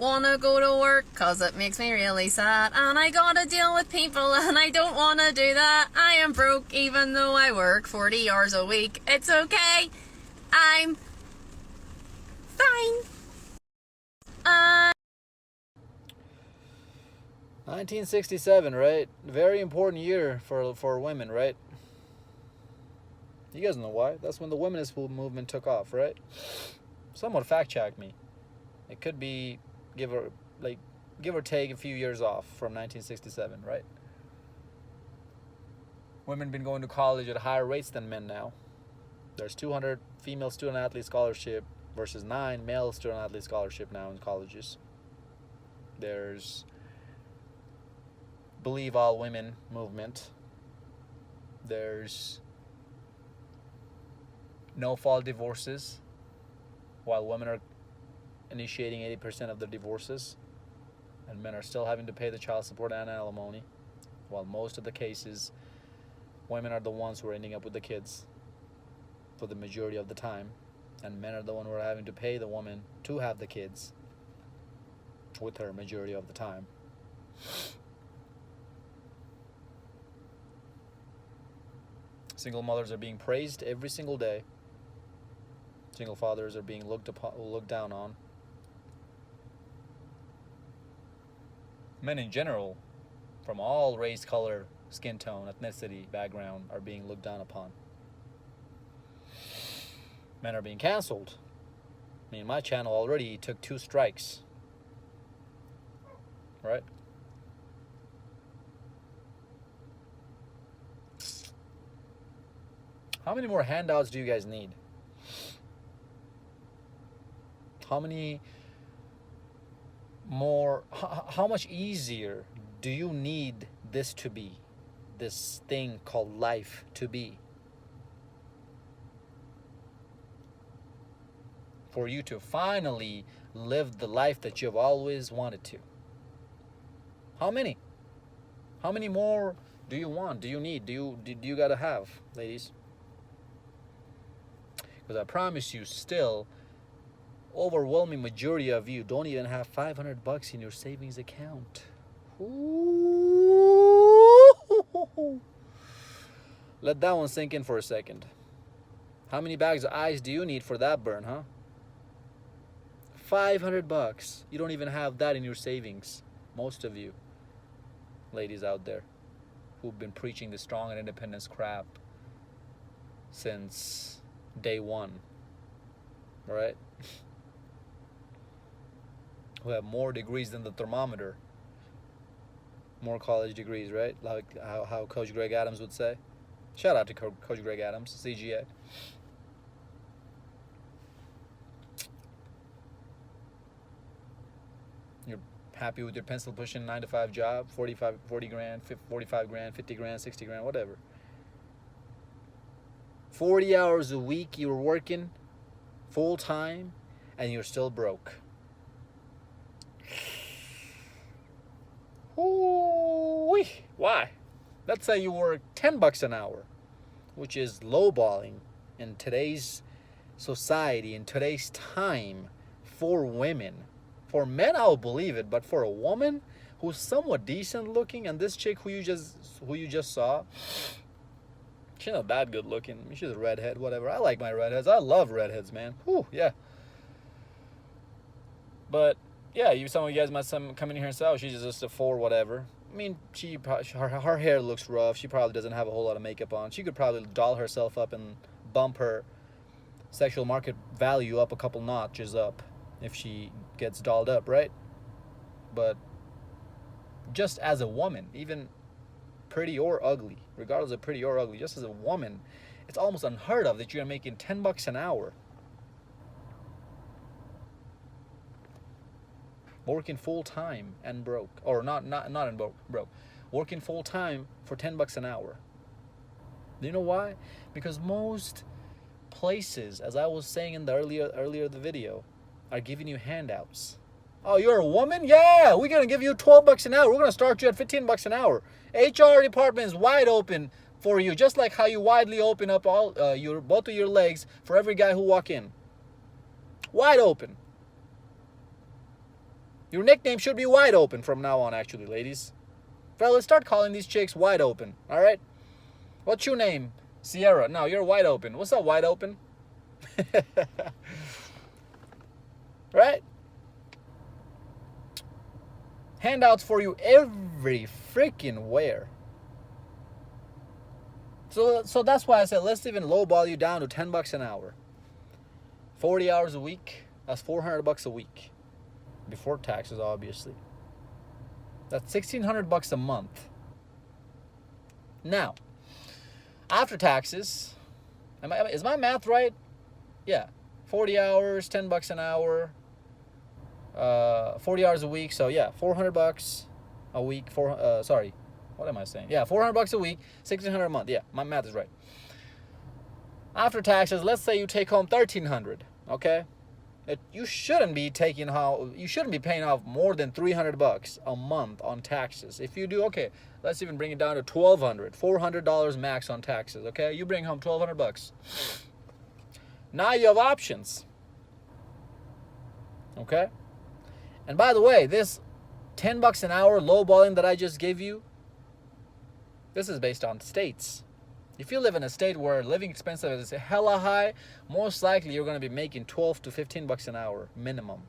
wanna go to work, cause it makes me really sad, and I gotta deal with people, and I don't wanna do that. I am broke even though I work 40 hours a week. It's okay. I'm fine. 1967, right? Very important year for women, right? You guys know why. That's when the womenist movement took off, right? Someone fact check me. It could be give or take a few years off from 1967, right? Women been going to college at higher rates than men now. There's 200 female student athlete scholarship versus 9 male student athlete scholarship now in colleges. There's Believe All Women movement. There's no fault divorces, while women are initiating 80% of the divorces, and men are still having to pay the child support and alimony, while most of the cases, women are the ones who are ending up with the kids for the majority of the time, and men are the ones who are having to pay the woman to have the kids with her majority of the time. Single mothers are being praised every single day. Single fathers are being looked down on. Men in general, from all race, color, skin tone, ethnicity, background, are being looked down upon. Men are being canceled. I mean, my channel already took 2 strikes. Right? How many more handouts do you guys need? How much easier do you need this to be? This thing called life to be? For you to finally live the life that you've always wanted to. How many? How many more do you want? Do you need? Do you gotta have, ladies? Because I promise you, still, overwhelming majority of you don't even have $500 in your savings account. Ooh. Let that one sink in for a second. How many bags of ice do you need for that burn, huh? $500. You don't even have that in your savings. Most of you, ladies out there, who've been preaching the strong and independence crap since day one, right? Who have more degrees than the thermometer. More college degrees, right? Like how Coach Greg Adams would say. Shout out to Coach Greg Adams, CGA. You're happy with your pencil pushing 9-to-5 job, 40 grand, 45 grand, 50 grand, 60 grand, whatever. 40 hours a week you were working full time and you're still broke. Ooh-wee. Why? Let's say you work $10 an hour, which is lowballing in today's society, in today's time, for women. For men, I'll believe it, but for a woman who's somewhat decent looking, and this chick who you just saw, she's not that good looking. I mean, she's a redhead, whatever. I like my redheads. I love redheads, man. Whew, yeah. But yeah, some of you guys might come in here and say, "Oh, she's just a 4, whatever." I mean, her hair looks rough. She probably doesn't have a whole lot of makeup on. She could probably doll herself up and bump her sexual market value up a couple notches up if she gets dolled up, right? But just as a woman, even pretty or ugly, regardless of pretty or ugly, just as a woman, it's almost unheard of that you're making $10 an hour. Working full time and broke, or not in broke, working full time for $10 an hour. Do you know why? Because most places, as I was saying in the earlier the video, are giving you handouts. Oh, you're a woman? Yeah, we're gonna give you $12 an hour. We're gonna start you at $15 an hour. HR department is wide open for you, just like how you widely open up all both of your legs for every guy who walk in. Wide open. Your nickname should be Wide Open from now on, actually, ladies. Fellas, start calling these chicks Wide Open, alright? What's your name? Sierra. No, you're Wide Open. What's up, Wide Open? Right? Handouts for you every freaking where. So that's why I said let's even lowball you down to $10 an hour. 40 hours a week, that's $400 a week. Before taxes, obviously. That's $1,600 a month. Now, after taxes, is my math right? Yeah. 40 hours, $10 an hour, 40 hours a week. So yeah, $400 a week. Sorry, what am I saying? Yeah, $400 a week, $1,600 a month. Yeah, my math is right. After taxes, let's say you take home $1,300. Okay, you shouldn't be paying off more than $300 a month on taxes. If you do, okay, let's even bring it down to $1,200, $400 max on taxes. Okay, you bring home $1,200. Now you have options. Okay, and by the way, this $10 an hour lowballing that I just gave you, this is based on states. If you live in a state where living expenses is hella high, most likely you're going to be making $12 to $15 an hour minimum.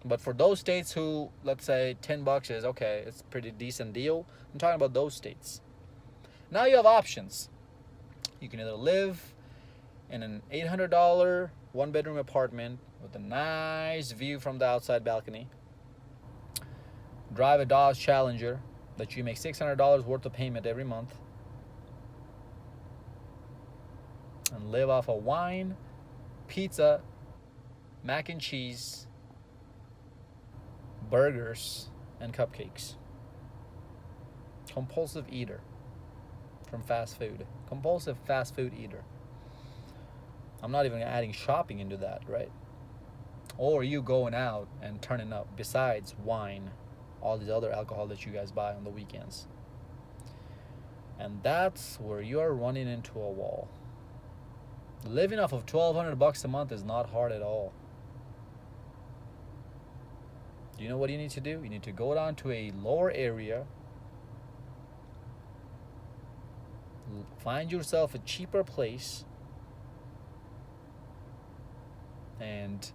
But for those states who, let's say $10 is okay, it's a pretty decent deal, I'm talking about those states. Now you have options. You can either live in an $800 one-bedroom apartment with a nice view from the outside balcony, drive a Dodge Challenger that you make $600 worth of payment every month, and live off of wine, pizza, mac and cheese, burgers, and cupcakes. Compulsive eater from fast food. Compulsive fast food eater. I'm not even adding shopping into that, right? Or you going out and turning up besides wine, all these other alcohol that you guys buy on the weekends. And that's where you are running into a wall. Living off of $1,200 a month is not hard at all. Do you know what you need to do? You need to go down to a lower area, find yourself a cheaper place, and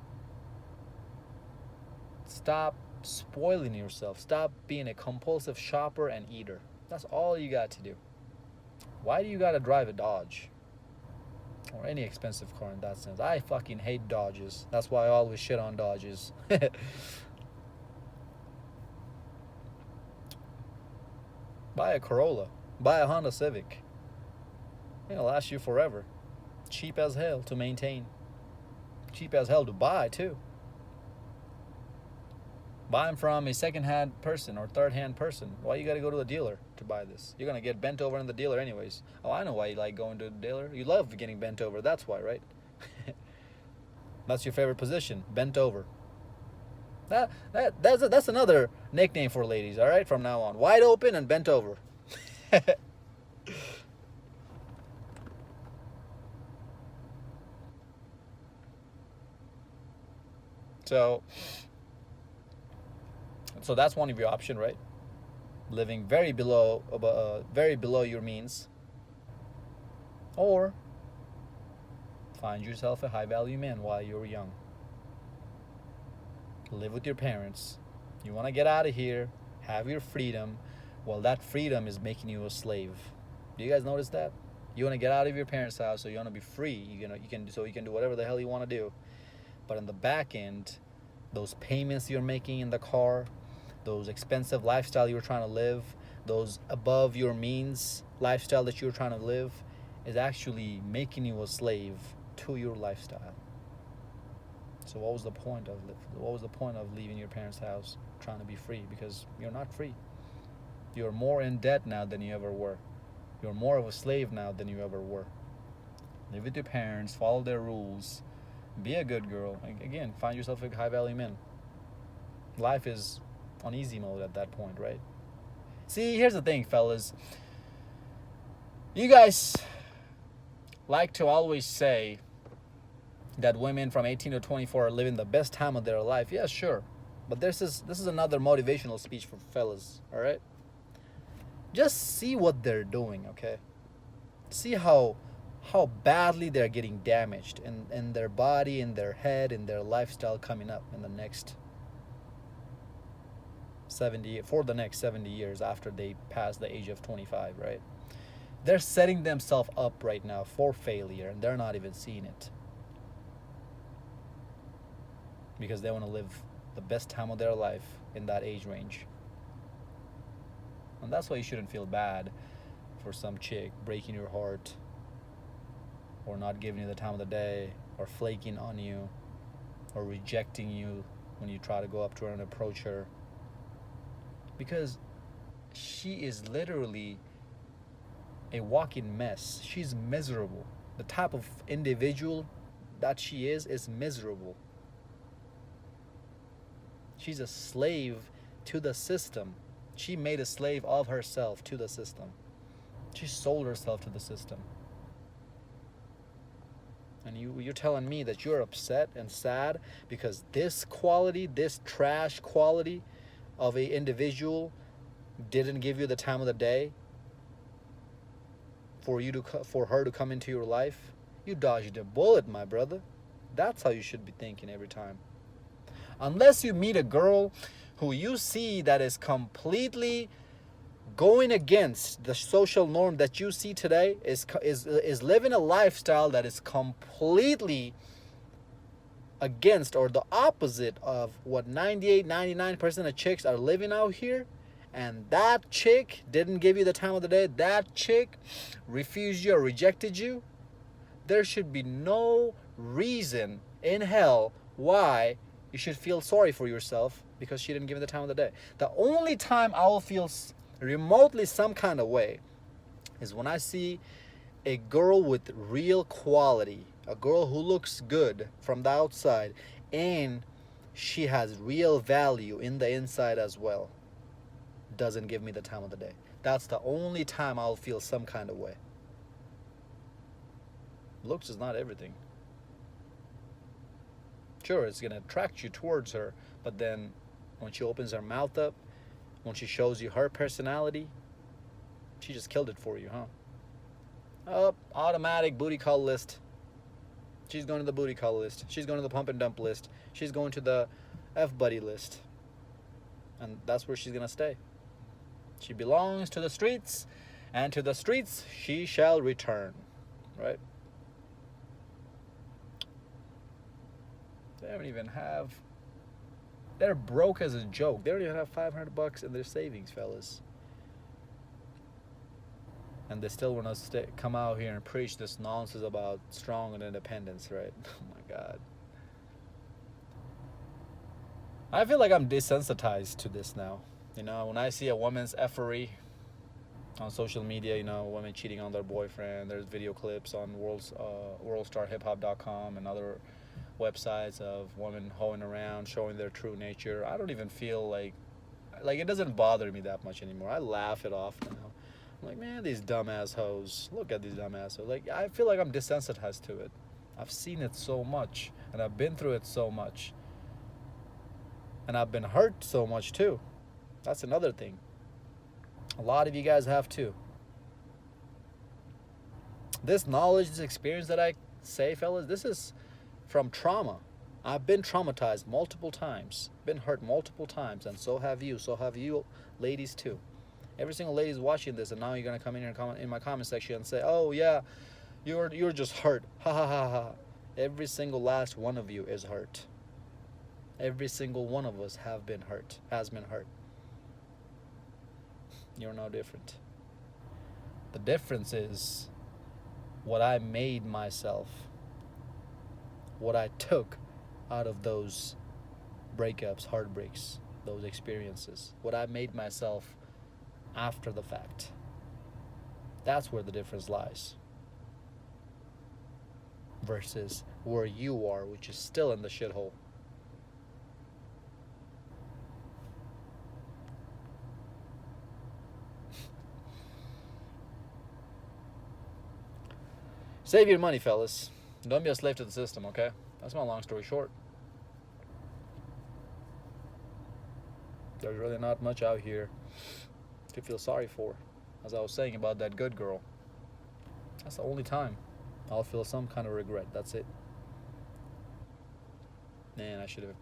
stop spoiling yourself. Stop being a compulsive shopper and eater. That's all you got to do. Why do you got to drive a Dodge? Or any expensive car in that sense. I fucking hate Dodges. That's why I always shit on Dodges. Buy a Corolla. Buy a Honda Civic. It'll last you forever. Cheap as hell to maintain. Cheap as hell to buy too. Buy them from a second-hand person or third-hand person. Why you gotta go to a dealer to buy this? You're gonna get bent over in the dealer anyways. Oh, I know why you like going to the dealer. You love getting bent over. That's why, right? That's your favorite position, bent over. That's another nickname for ladies. All right, from now on, Wide Open and bent over. So that's one of your options, right? Living very below your means, or find yourself a high-value man while you're young. Live with your parents. You want to get out of here, have your freedom. Well, that freedom is making you a slave. Do you guys notice that? You want to get out of your parents' house, so you want to be free. You can do whatever the hell you want to do. But in the back end, those payments you're making in the car, those expensive lifestyle you're trying to live, those above your means lifestyle that you're trying to live, is actually making you a slave to your lifestyle. So what was the point of leaving your parents' house trying to be free? Because you're not free. You're more in debt now than you ever were. You're more of a slave now than you ever were. Live with your parents, follow their rules, be a good girl. Again, find yourself a high-value man. Life is on easy mode at that point, right? See, here's the thing, fellas. You guys like to always say, that women from 18 to 24 are living the best time of their life. Yeah, sure. But this is another motivational speech for fellas, all right? Just see what they're doing, okay? See how badly they're getting damaged in their body, in their head, in their lifestyle coming up in the next 70 years after they pass the age of 25, right? They're setting themselves up right now for failure, and they're not even seeing it because they want to live the best time of their life in that age range. And that's why you shouldn't feel bad for some chick breaking your heart, or not giving you the time of the day, or flaking on you, or rejecting you when you try to go up to her and approach her. Because she is literally a walking mess. She's miserable. The type of individual that she is miserable. She's a slave to the system. She made a slave of herself to the system. She sold herself to the system. And you're telling me that you're upset and sad because this quality, this trash quality of a individual didn't give you the time of the day for her to come into your life? You dodged a bullet, my brother. That's how you should be thinking every time. Unless you meet a girl who you see that is completely going against the social norm that you see today, is living a lifestyle that is completely against or the opposite of what 99% of chicks are living out here, and that chick didn't give you the time of the day, that chick refused you or rejected you, there should be no reason in hell why you should feel sorry for yourself because she didn't give you the time of the day. The only time I will feel remotely some kind of way is when I see a girl with real quality, a girl who looks good from the outside, and she has real value in the inside as well, doesn't give me the time of the day. That's the only time I'll feel some kind of way. Looks is not everything. Sure, it's going to attract you towards her, but then when she opens her mouth up, when she shows you her personality, she just killed it for you, huh? Oh, automatic booty call list. She's going to the booty call list. She's going to the pump and dump list. She's going to the F-buddy list. And that's where she's going to stay. She belongs to the streets, and to the streets she shall return. Right? They don't even have... They're broke as a joke. They don't even have $500 in their savings, fellas. And they still want to come out here and preach this nonsense about strong and independence, right? Oh my God. I feel like I'm desensitized to this now. You know, when I see a woman's effery on social media, you know, women cheating on their boyfriend, there's video clips on worldstarhiphop.com and other websites of women hoeing around, showing their true nature. I don't even feel like it doesn't bother me that much anymore. I laugh it off now. I'm like, man, these dumbass hoes. Look at these dumbass hoes. Like, I feel like I'm desensitized to it. I've seen it so much, and I've been through it so much. And I've been hurt so much too. That's another thing. A lot of you guys have too. This knowledge, this experience that I say, fellas, this is from trauma. I've been traumatized multiple times, been hurt multiple times, and so have you ladies too. Every single lady is watching this, and now you're gonna come in here and comment in my comment section and say, "Oh yeah, you're just hurt." Ha ha ha ha. Every single last one of you is hurt. Every single one of us has been hurt. You're no different. The difference is what I made myself, what I took out of those breakups, heartbreaks, those experiences, what I made myself after the fact. That's where the difference lies. Versus where you are, which is still in the shithole. Save your money, fellas. Don't be a slave to the system, okay? That's my long story short. There's really not much out here to feel sorry for. As I was saying about that good girl, that's the only time I'll feel some kind of regret. That's it. Man, I shouldn't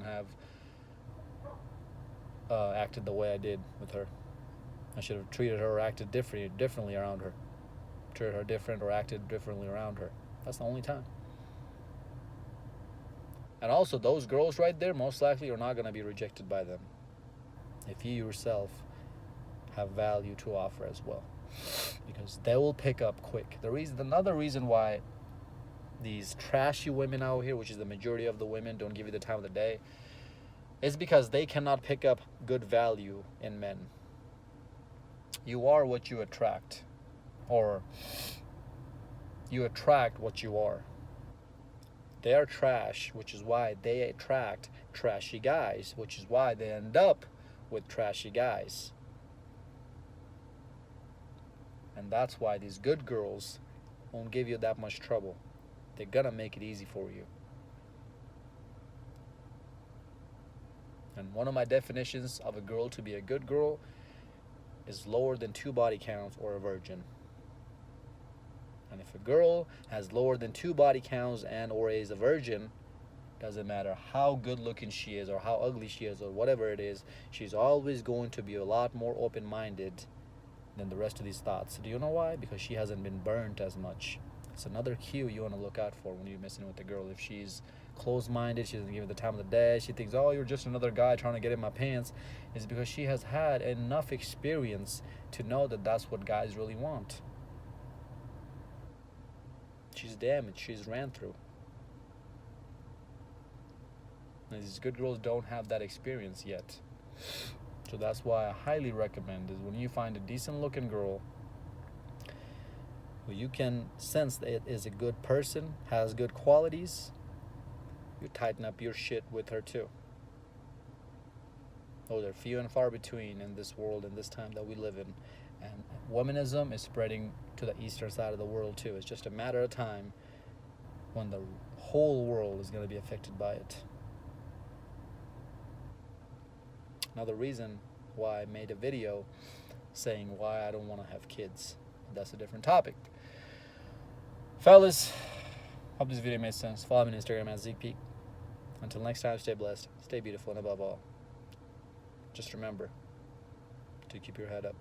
have acted the way I did with her. I should have treated her or acted differently around her. Treated her different or acted differently around her. That's the only time. And also, those girls right there, most likely you're not going to be rejected by them if you yourself have value to offer as well, because they will pick up quick. Another reason why these trashy women out here, which is the majority of the women, don't give you the time of the day, is because they cannot pick up good value in men. You are what you attract, or you attract what you are. They are trash, which is why they attract trashy guys, which is why they end up with trashy guys. And that's why these good girls won't give you that much trouble. They're gonna make it easy for you. And one of my definitions of a girl to be a good girl is lower than 2 body counts or a virgin. And if a girl has lower than 2 body counts and or is a virgin, doesn't matter how good looking she is or how ugly she is or whatever it is, she's always going to be a lot more open-minded than the rest of these thoughts. Do you know why? Because she hasn't been burnt as much. It's another cue you want to look out for when you're messing with a girl. If she's closed-minded, she doesn't give you the time of the day, she thinks, oh, you're just another guy trying to get in my pants, it's because she has had enough experience to know that that's what guys really want. She's damaged. She's ran through. And these good girls don't have that experience yet. So that's why I highly recommend is when you find a decent looking girl who you can sense that is a good person, has good qualities, you tighten up your shit with her too. Oh, they're few and far between in this world, in this time that we live in. And womanism is spreading to the eastern side of the world too. It's just a matter of time when the whole world is going to be affected by it. Another reason why I made a video saying why I don't want to have kids. That's a different topic. Fellas, hope this video made sense. Follow me on Instagram at Zeekpeak. Until next time, stay blessed, stay beautiful, and above all, just remember to keep your head up.